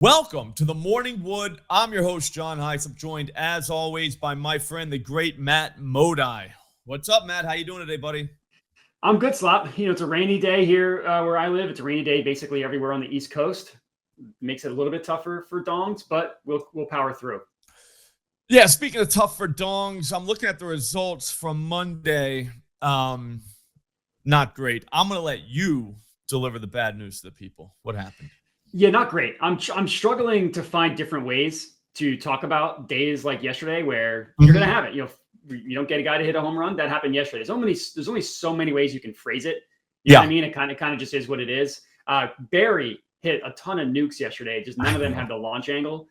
Welcome to the Morning Wood. I'm your host, John Heiss. I'm joined, as always, by my friend, the great Matt Modi. What's up, Matt? How you doing today, buddy? I'm good, Slop. It's a rainy day here where I live. It's a rainy day basically everywhere on the East Coast. Makes it a little bit tougher for dongs, but we'll power through. Yeah, speaking of tough for dongs, I'm looking at the results from Monday. Not great. I'm going to let you deliver the bad news to the people. What happened? Yeah, not great. I'm struggling to find different ways to talk about days like yesterday where you're going to have it. You don't get a guy to hit a home run. That happened yesterday. There's only so many ways you can phrase it. You know what I mean? It kind of just is what it is. Barry hit a ton of nukes yesterday. Just none of them had the launch angle.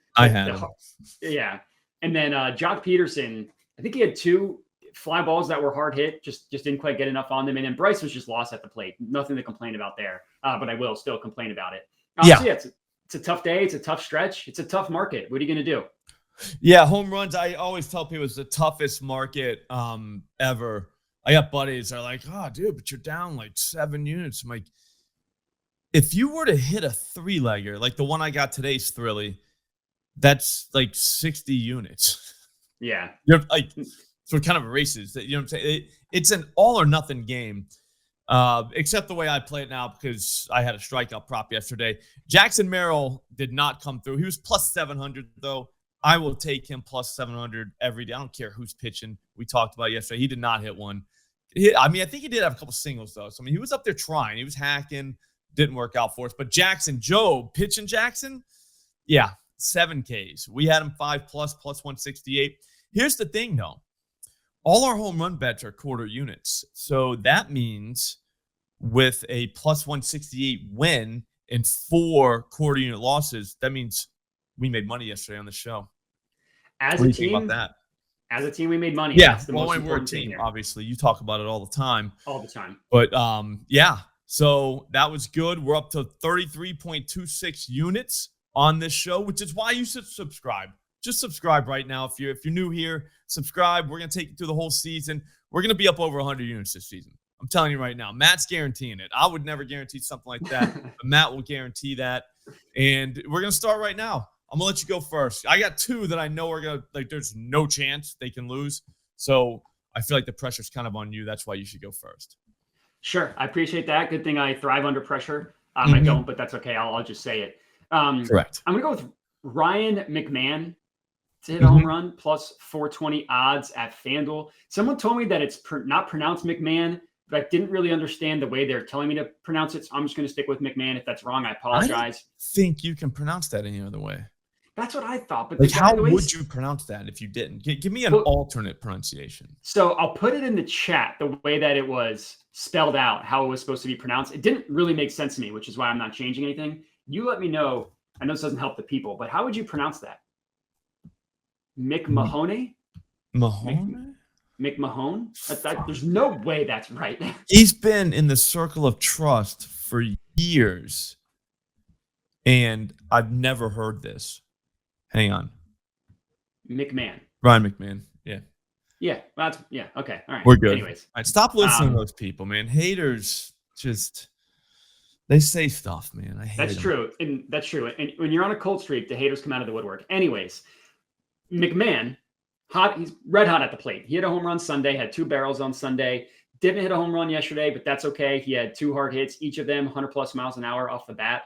Yeah. And then Jock Peterson, I think he had two fly balls that were hard hit, just didn't quite get enough on them. And then Bryce was just lost at the plate. Nothing to complain about there, but I will still complain about it. So it's a tough day. It's a tough stretch. It's a tough market. What are you going to do? Yeah, home runs. I always tell people it's the toughest market ever. I got buddies that are like, oh, dude, but you're down like 7 units. I'm like, if you were to hit a three-legger, like the one I got today's Thrilly, that's like 60 units. Yeah. You're like, so it kind of erases that. You know what I'm saying? It's an all or nothing game. Except the way I play it now, because I had a strikeout prop yesterday. Jackson Merrill did not come through. He was plus 700, though. I will take him plus 700 every day. I don't care who's pitching. We talked about it yesterday. He did not hit one. I think he did have a couple singles, though. So, he was up there trying. He was hacking. Didn't work out for us. But Jackson, Joe, pitching Jackson, yeah, 7 Ks. We had him 5+, plus 168. Here's the thing, though. All our home run bets are quarter units. So that means with a plus 168 win and 4 quarter unit losses, that means we made money yesterday on the show. As a team, we made money. Yeah, that's the most important we're a team, obviously. You talk about it all the time. But yeah, so that was good. We're up to 33.26 units on this show, which is why you should subscribe. Just subscribe right now. If you're new here, subscribe. We're going to take you through the whole season. We're going to be up over 100 units this season. I'm telling you right now. Matt's guaranteeing it. I would never guarantee something like that, but Matt will guarantee that. And we're going to start right now. I'm going to let you go first. I got 2 that I know are going to, like, there's no chance they can lose. So I feel like the pressure's kind of on you. That's why you should go first. Sure. I appreciate that. Good thing I thrive under pressure. I don't, but that's okay. I'll just say it. Correct. I'm going to go with Ryan McMahon to hit a home run, plus 420 odds at FanDuel. Someone told me that it's not pronounced McMahon, but I didn't really understand the way they're telling me to pronounce it. So I'm just going to stick with McMahon. If that's wrong, I apologize. I don't think you can pronounce that any other way. That's what I thought. But like, how would you pronounce that if you didn't? Give me an alternate pronunciation. So I'll put it in the chat the way that it was spelled out, how it was supposed to be pronounced. It didn't really make sense to me, which is why I'm not changing anything. You let me know. I know this doesn't help the people, but how would you pronounce that? McMahon? Mahone? McMahon? There's no way that's right. He's been in the circle of trust for years, and I've never heard this. Hang on. McMahon. Ryan McMahon. Yeah. Yeah. Okay. All right. We're good. Anyways. All right, stop listening to those people, man. Haters they say stuff, man. I hate That's them. true. And that's true. And when you're on a cold streak, the haters come out of the woodwork. Anyways, McMahon, he's red hot at the plate. He hit a home run Sunday, had 2 barrels on Sunday. Didn't hit a home run yesterday, but that's okay. He had 2 hard hits, each of them 100+ miles an hour off the bat.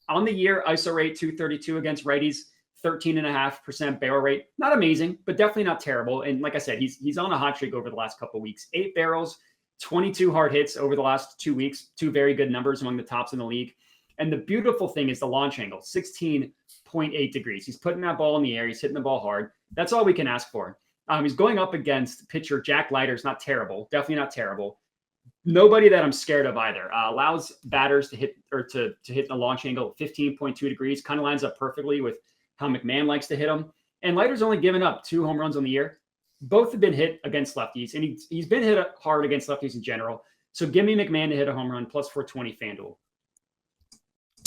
On the year, ISO rate 232 against righties, 13.5% barrel rate. Not amazing, but definitely not terrible. And like I said, he's on a hot streak over the last couple of weeks. 8 barrels, 22 hard hits over the last 2 weeks. 2 very good numbers among the tops in the league. And the beautiful thing is the launch angle, 16.8 degrees. He's putting that ball in the air. He's hitting the ball hard. That's all we can ask for. He's going up against pitcher Jack Leiter's not terrible. Definitely not terrible. Nobody that I'm scared of either. Allows batters to hit to hit the launch angle 15.2 degrees. Kind of lines up perfectly with how McMahon likes to hit them. And Leiter's only given up 2 home runs on the year. Both have been hit against lefties, and he's been hit hard against lefties in general. So give me McMahon to hit a home run, plus 420 FanDuel.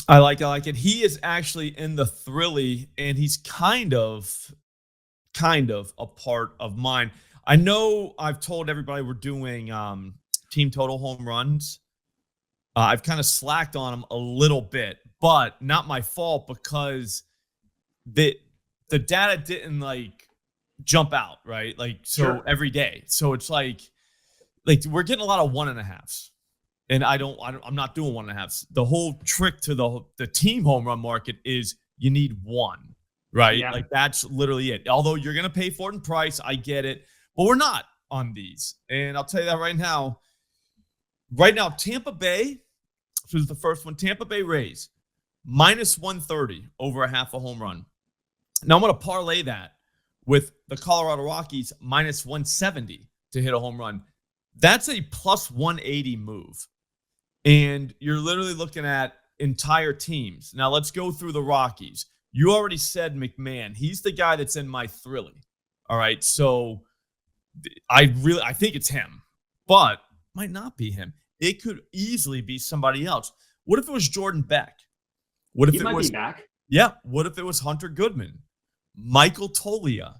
I like it. He is actually in the Thrilly, and he's kind of a part of mine. I know I've told everybody we're doing team total home runs. I've kind of slacked on him a little bit, but not my fault because the data didn't like jump out, right? Like, so Sure. every day. So it's like we're getting a lot of 1.5s. And I'm not doing 1.5s. The whole trick to the team home run market is you need one, right? Yeah. Like, that's literally it. Although you're going to pay for it in price, I get it, but we're not on these. And I'll tell you that right now. Right now, Tampa Bay, this was the first one, Tampa Bay Rays, -130 over a half a home run. Now I'm going to parlay that with the Colorado Rockies -170 to hit a home run. That's a +180 move. And you're literally looking at entire teams. Now let's go through the Rockies. You already said McMahon. He's the guy that's in my Thrilly. All right. So I think it's him, but might not be him. It could easily be somebody else. What if it was Jordan Beck? What if He it might was be back. Yeah, what if it was Hunter Goodman, Michael Tolia,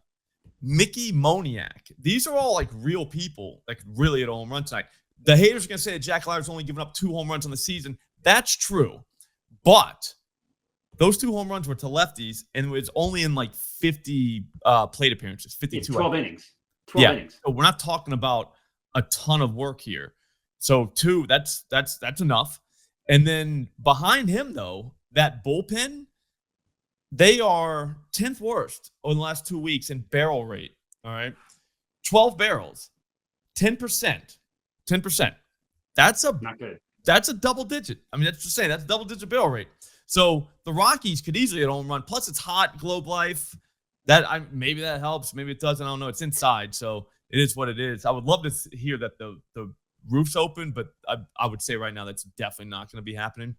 Mickey Moniak? These are all like real people that could really hit a home run tonight. The haters are going to say that Jack Leiter's only given up 2 home runs on the season. That's true. But those 2 home runs were to lefties, and it was only in like 50 plate appearances, 52. It's 12 innings. 12 innings. So we're not talking about a ton of work here. So 2, that's enough. And then behind him, though, that bullpen, they are 10th worst over the last 2 weeks in barrel rate. All right. 12 barrels, 10%. 10%. That's Not good. That's a double digit. I mean, that's just saying that's a double digit barrel rate. So the Rockies could easily hit a home run. Plus, it's hot, Globe Life. Maybe that helps. Maybe it doesn't. I don't know. It's inside, so it is what it is. I would love to hear that the roof's open, but I would say right now that's definitely not going to be happening.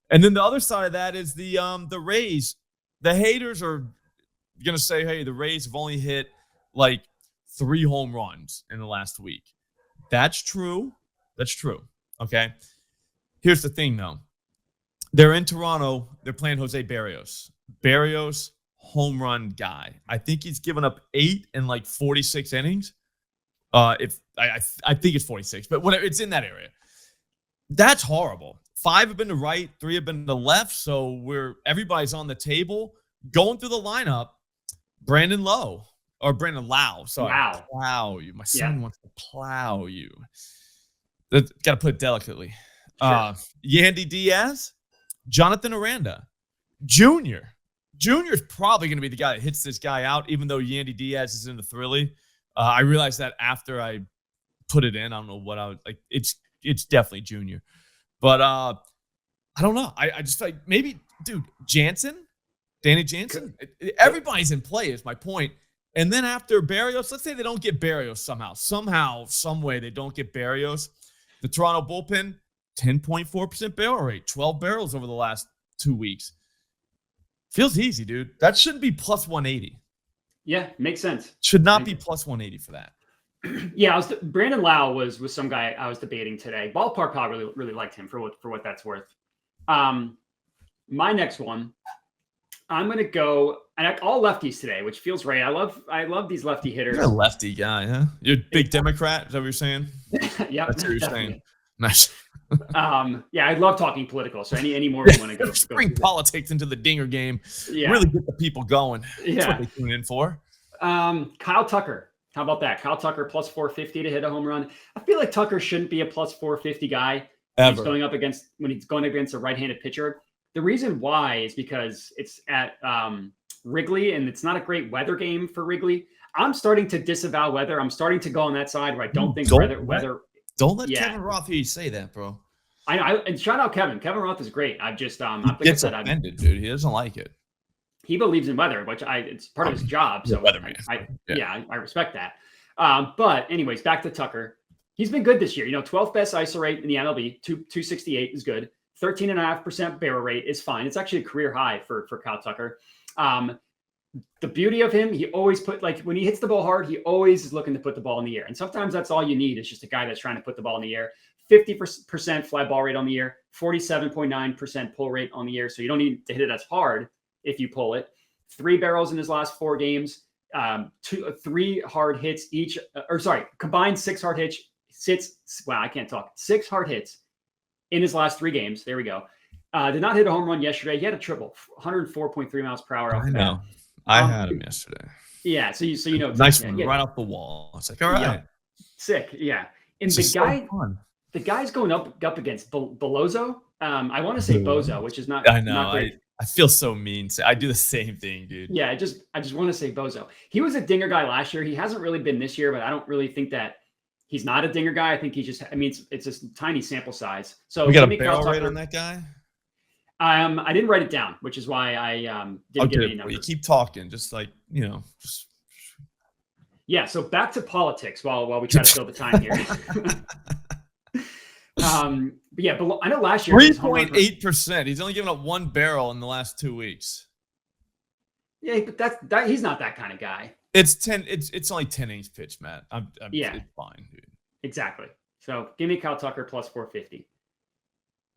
And then the other side of that is the Rays. The haters are going to say, hey, the Rays have only hit like 3 home runs in the last week. That's true. That's true. Okay. Here's the thing, though. They're in Toronto. They're playing Jose Barrios. Barrios, home run guy. I think he's given up 8 in like 46 innings. If I think it's 46, but whatever, it's in that area. That's horrible. 5 have been to right, 3 have been to left. So everybody's on the table. Going through the lineup, Brandon Lau. Sorry. Wow. Plow you. My son wants to plow you. Got to put it delicately. Sure. Yandy Diaz, Jonathan Aranda, Jr. Jr.'s probably going to be the guy that hits this guy out, even though Yandy Diaz is in the Thrilly. I realized that after I put it in. I don't know what I was like. It's definitely Jr. But I don't know. I just like maybe, dude, Danny Jansen. Everybody's in play is my point. And then after Barrios, let's say they don't get Barrios somehow, some way they don't get Barrios. The Toronto bullpen, 10.4% barrel rate, 12 barrels over the last 2 weeks. Feels easy, dude. That shouldn't be +180. Yeah, makes sense. Should not be +180 for that. Yeah, Brandon Lau was some guy I was debating today. Ballpark Pod really liked him for what that's worth. My next one, I'm gonna go and all lefties today, which feels right. I love these lefty hitters. You're a lefty guy, huh? You're a big Democrat. Is that what you're saying? Yeah, that's what you're saying. Nice. Yeah, I love talking political. So any more we want to go bring politics into the Dinger game. Yeah, really get the people going. Yeah, that's what they tune in for. Kyle Tucker. How about that? Kyle Tucker +450 to hit a home run. I feel like Tucker shouldn't be a +450 guy when he's going up against a right-handed pitcher. The reason why is because it's at Wrigley, and it's not a great weather game for Wrigley. I'm starting to disavow weather. I'm starting to go on that side where I don't think weather. Don't let Kevin Roth hear you say that, bro. I know, and shout out Kevin. Kevin Roth is great. I've just he gets offended, dude. He doesn't like it. He believes in weather, which it's part of his job. So weatherman. I respect that. But anyways, back to Tucker. He's been good this year. 12th best ISO rate in the MLB. 268 is good. 13.5% barrel rate is fine. It's actually a career high for Kyle Tucker. The beauty of him, he always when he hits the ball hard, he always is looking to put the ball in the air. And sometimes that's all you need is just a guy that's trying to put the ball in the air. 50% fly ball rate on the year, 47.9% pull rate on the year. So you don't need to hit it as hard if you pull it. 3 barrels in his last 4 games, 3 hard hits each, combined 6 hard hits. Wow, I can't talk. 6 hard hits in his last 3 games. There we go. Did not hit a home run yesterday. He had a triple, 104.3 miles per hour off I the know. bat. I had him yesterday. Yeah, so you know Nice exactly. one, Yeah, right off the wall. I was like, all right. yep, sick. Yeah, and This is so fun. the guy's going up against Belozo. I want to say Bozo, Boom. which is not I know. great. I feel so mean. I do the same thing, dude. Yeah, I just want to say Bozo. He was a dinger guy last year. He hasn't really been this year, but I don't really think that he's not a dinger guy. I think he just. I mean, it's a tiny sample size. So We got give a me Kyle barrel rate Tucker. on that guy. I didn't write it down, which is why I didn't give any You numbers. keep talking, just just. Yeah. So back to politics while we try to fill the time here. But yeah, but I know last year 3.8%. He's only given up one barrel in the last 2 weeks. Yeah, but that he's not that kind of guy. It's only 10 innings pitched, Matt. Yeah, it's fine, dude. Exactly. So give me Kyle Tucker plus 450.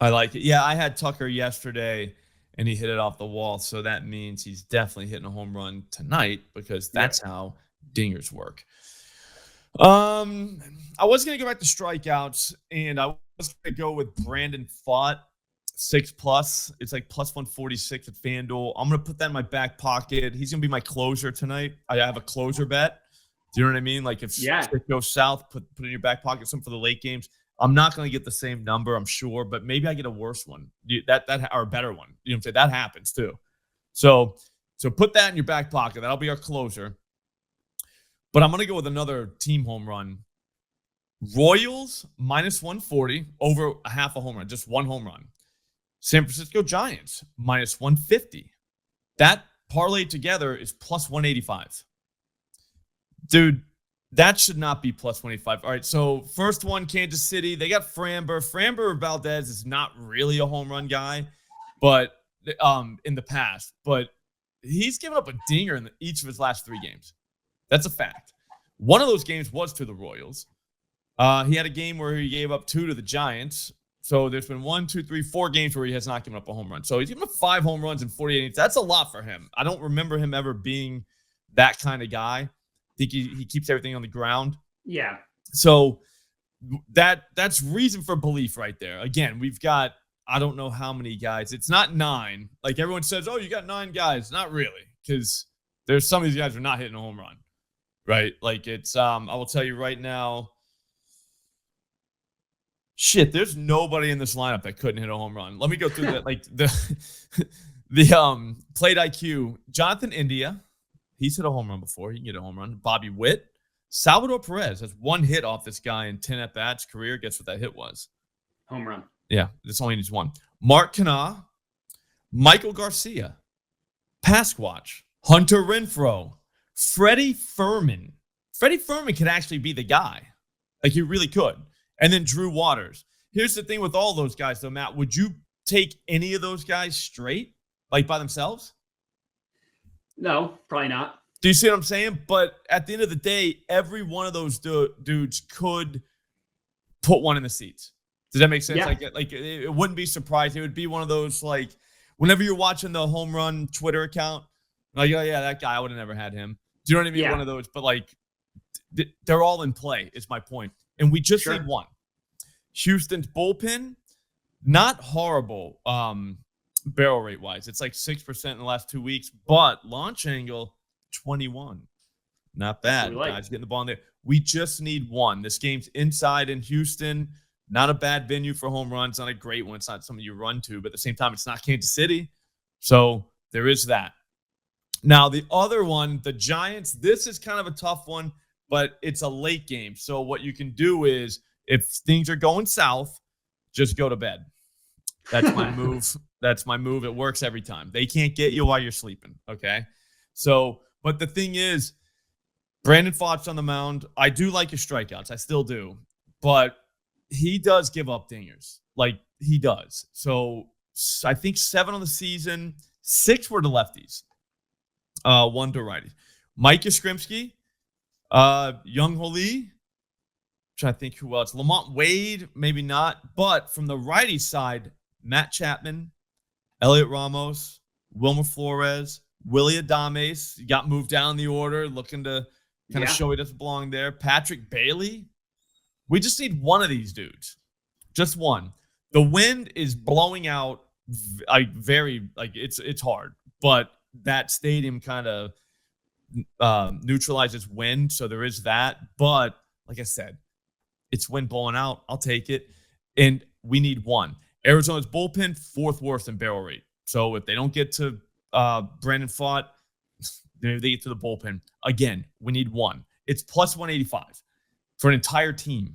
I like it. Yeah, I had Tucker yesterday, and he hit it off the wall. So that means he's definitely hitting a home run tonight because that's how dingers work. I was gonna go back to strikeouts, and I was gonna go with Brandon Pfaadt 6+. It's like plus 146 at FanDuel. I'm gonna put that in my back pocket. He's gonna be my closer tonight. I have a closer bet. Do you know what I mean? Like if it goes south, put it in your back pocket. Something for the late games. I'm not gonna get the same number, I'm sure, but maybe I get a worse one. That or a better one. You know what I'm saying? That happens too. So put that in your back pocket. That'll be our closer. But I'm going to go with another team home run. Royals minus 140 over a half a home run, just one home run. San Francisco Giants minus 150. That parlay together is plus 185. Dude, that should not be plus 185. All right, so first one, Kansas City. They got Framber. Framber Valdez is not really a home run guy, but in the past. But he's given up a dinger in each of his last 3 games. That's a fact. One of those games was to the Royals. He had a game where he gave up 2 to the Giants. So there's been 1, 2, 3, 4 games where he has not given up a home run. So he's given up 5 home runs in 48 innings. That's a lot for him. I don't remember him ever being that kind of guy. I think he keeps everything on the ground. Yeah. So that's reason for belief right there. Again, we've got I don't know how many guys. It's not 9. Like everyone says, oh, you got 9 guys. Not really, because there's some of these guys who are not hitting a home run. Right? Like it's I will tell you right now. Shit, there's nobody in this lineup that couldn't hit a home run. Let me go through that. Like the plate IQ. Jonathan India, he's hit a home run before. He can get a home run. Bobby Witt. Salvador Perez has 1 hit off this guy in 10 at-bats career. Guess what that hit was? Home run. Yeah, this only needs 1. Mark Canha, Michael Garcia, Pasquatch, Hunter Renfroe, Freddie Furman. Freddie Furman could actually be the guy. Like, he really could. And then Drew Waters. Here's the thing with all those guys, though, Matt. Would you take any of those guys straight, like by themselves? No, probably not. Do you see what I'm saying? But at the end of the day, every one of those dudes could put one in the seats. Does that make sense? Yeah. Like it wouldn't be surprising. It would be one of those, like, whenever you're watching the home run Twitter account, like, oh, yeah, that guy, I would have never had him. Do you know what I mean? Yeah. One of those. But, like, they're all in play, is my point. And we just need one. Houston's bullpen, not horrible barrel rate wise. It's like 6% in the last 2 weeks, but launch angle 21. Not bad. Guys getting the ball in there. We just need one. This game's inside in Houston. Not a bad venue for home runs. Not a great one. It's not something you run to, but at the same time, it's not Kansas City. So there is that. Now, the other one, the Giants, this is kind of a tough one, but it's a late game. So what you can do is, if things are going south, just go to bed. That's my move. That's my move. It works every time. They can't get you while you're sleeping, okay? So, but the thing is, Brandon Pfaadt's on the mound. I do like his strikeouts. I still do. But he does give up dingers. Like, he does. So, I think 7 on the season. 6 were to lefties. 1 to righties. Mike Yastrzemski. Young Lee, trying to think who else. Lamont Wade, maybe not. But from the righty side, Matt Chapman, Elliot Ramos, Wilmer Flores, Willie Adames. Got moved down the order, looking to kind of show he doesn't belong there. Patrick Bailey. We just need one of these dudes. Just one. The wind is blowing out it's hard, but that stadium kind of neutralizes wind, so there is that. But like I said, it's wind blowing out. I'll take it, and we need one. Arizona's bullpen, 4th worst in barrel rate. So if they don't get to Brandon Pfaadt, maybe they get to the bullpen. Again, we need one. It's plus 185 for an entire team.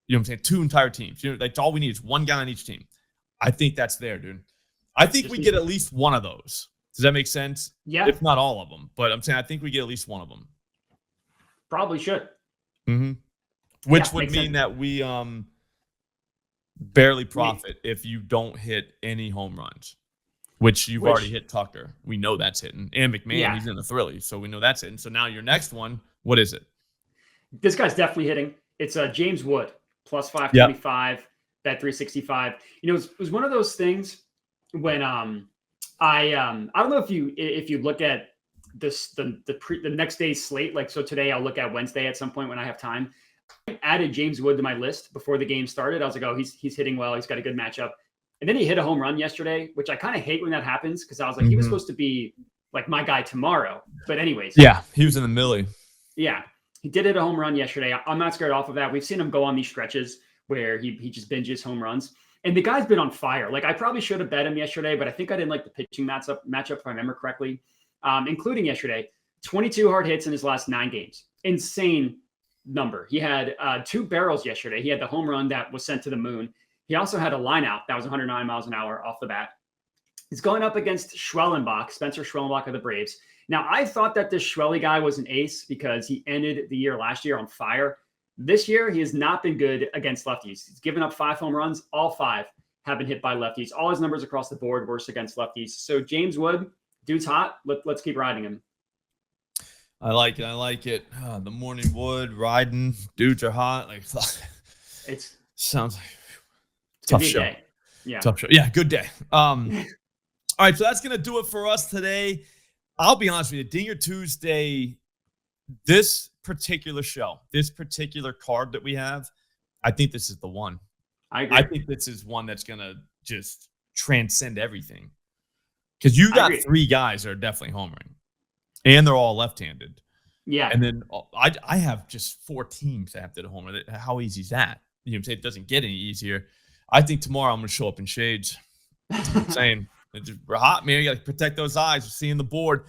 You know what I'm saying? 2 entire teams. That's all we need is one guy on each team. I think that's there, dude. I think we get at least one of those. Does that make sense? Yeah. If not all of them. But I'm saying I think we get at least one of them. Probably should. Mm-hmm. Which would mean that we barely profit if you don't hit any home runs, which you've already hit Tucker. We know that's hitting. And McMahon, he's in the Phillies, so we know that's hitting. So now your next one, what is it? This guy's definitely hitting. It's James Wood, plus 525, bet 365. It was one of those things when I don't know if you look at this the next day's slate. Like, so today I'll look at Wednesday at some point when I have time. I added James Wood to my list before the game started. I was like, oh, he's hitting well. He's got a good matchup. And then he hit a home run yesterday, which I kind of hate when that happens because I was like, he was supposed to be like my guy tomorrow. But anyways. Yeah, he was in the millie. Yeah, he did hit a home run yesterday. I'm not scared off of that. We've seen him go on these stretches where he just binges home runs. And the guy's been on fire. Like, I probably should have bet him yesterday, but I think I didn't like the pitching matchup if I remember correctly, including yesterday. 22 hard hits in his last 9 games. Insane number. He had 2 barrels yesterday. He had the home run that was sent to the moon. He also had a line out that was 109 miles an hour off the bat. He's going up against Spencer Schwellenbach of the Braves. Now, I thought that this Schwelly guy was an ace because he ended the year last year on fire. This year, he has not been good against lefties. He's given up 5 home runs. All 5 have been hit by lefties. All his numbers across the board worse against lefties. So James Wood, dude's hot. Let's keep riding him. I like it. The morning wood riding. Dudes are hot. Like, it sounds like tough show. Day. Yeah, tough show. Yeah, good day. All right, so that's gonna do it for us today. I'll be honest with you, Dinger Tuesday. This particular show, this particular card that we have, I think this is the one. I agree. I think this is one that's gonna just transcend everything. Because you got 3 guys that are definitely homering. And they're all left-handed. Yeah. And then I have just 4 teams that have to homer. How easy is that? You know what I'm saying? It doesn't get any easier. I think tomorrow I'm going to show up in shades. That's what I'm saying. We're hot, man. You got to protect those eyes. We're seeing the board.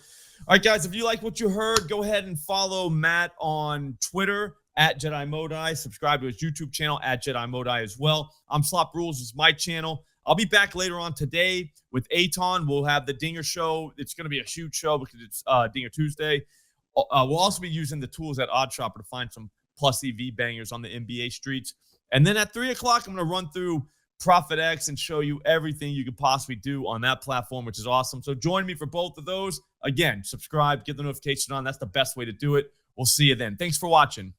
All right, guys, if you like what you heard, go ahead and follow Matt on Twitter at Jedi Modai. Subscribe to his YouTube channel at Jedi Modai as well. I'm Slop Rules is my channel. I'll be back later on today with Aton. We'll have the Dinger Show. It's going to be a huge show because it's Dinger Tuesday. We'll also be using the tools at OddShopper to find some plus EV bangers on the NBA streets. And then at 3 o'clock, I'm going to run through Profit X and show you everything you could possibly do on that platform, which is awesome. So join me for both of those. Again, subscribe, get the notification on. That's the best way to do it. We'll see you then. Thanks for watching.